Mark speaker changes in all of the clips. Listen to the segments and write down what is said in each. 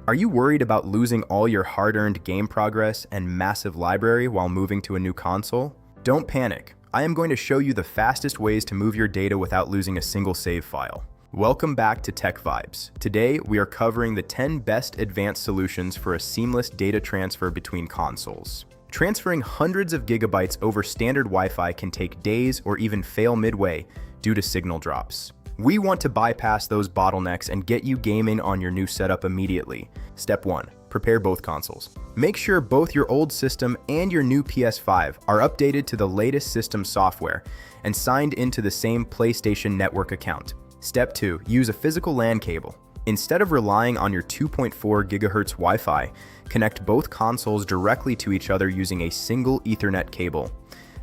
Speaker 1: Are you worried about losing all your hard-earned game progress and massive library while moving to a new console? Don't panic. I am going to show you the fastest ways to move your data without losing a single save file. Welcome back to TechVibes. Today, we are covering the 10 best advanced solutions for a seamless data transfer between consoles. Transferring hundreds of gigabytes over standard Wi-Fi can take days or even fail midway due to signal drops. We want to bypass those bottlenecks and get you gaming on your new setup immediately. Step 1. Prepare both consoles. Make sure both your old system and your new PS5 are updated to the latest system software and signed into the same PlayStation Network account. Step 2. Use a physical LAN cable. Instead of relying on your 2.4 GHz Wi-Fi, connect both consoles directly to each other using a single Ethernet cable.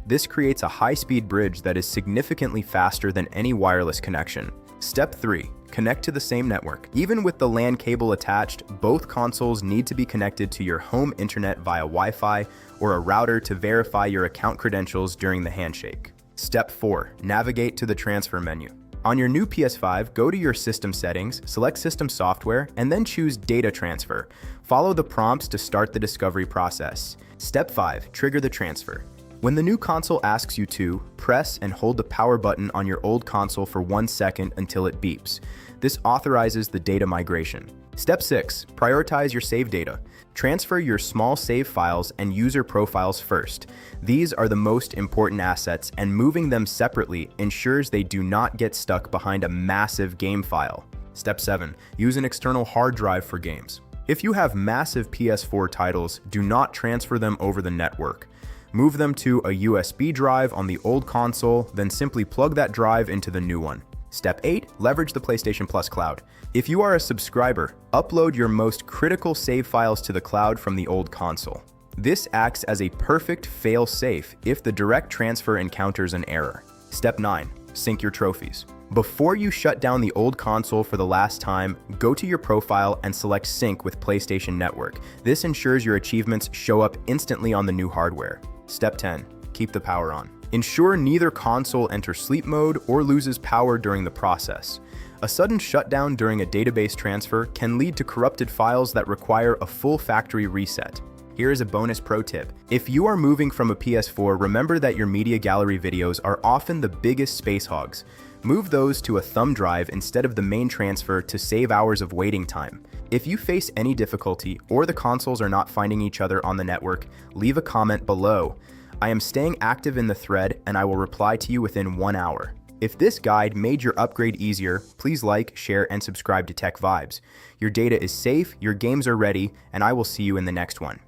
Speaker 1: This creates a high-speed bridge that is significantly faster than any wireless connection. Step 3. Connect to the same network. Even with the LAN cable attached, both consoles need to be connected to your home internet via Wi-Fi or a router to verify your account credentials during the handshake. Step 4. Navigate to the transfer menu. On your new PS5, go to your system settings, select System Software, and then choose Data Transfer. Follow the prompts to start the discovery process. Step 5. Trigger the transfer. When the new console asks you to, press and hold the power button on your old console for 1 second until it beeps. This authorizes the data migration. Step 6. Prioritize your save data. Transfer your small save files and user profiles first. These are the most important assets, and moving them separately ensures they do not get stuck behind a massive game file. Step 7. Use an external hard drive for games. If you have massive PS4 titles, do not transfer them over the network. Move them to a USB drive on the old console, then simply plug that drive into the new one. Step 8. Leverage the PlayStation Plus cloud. If you are a subscriber, upload your most critical save files to the cloud from the old console. This acts as a perfect fail-safe if the direct transfer encounters an error. Step 9. Sync your trophies. Before you shut down the old console for the last time, go to your profile and select Sync with PlayStation Network. This ensures your achievements show up instantly on the new hardware. Step 10. Keep the power on. Ensure neither console enters sleep mode or loses power during the process. A sudden shutdown during a database transfer can lead to corrupted files that require a full factory reset. Here is a bonus pro tip. If you are moving from a PS4, remember that your media gallery videos are often the biggest space hogs. Move those to a thumb drive instead of the main transfer to save hours of waiting time. If you face any difficulty or the consoles are not finding each other on the network, leave a comment below. I am staying active in the thread and I will reply to you within 1 hour. If this guide made your upgrade easier, please like, share, and subscribe to TechVibes. Your data is safe, your games are ready, and I will see you in the next one.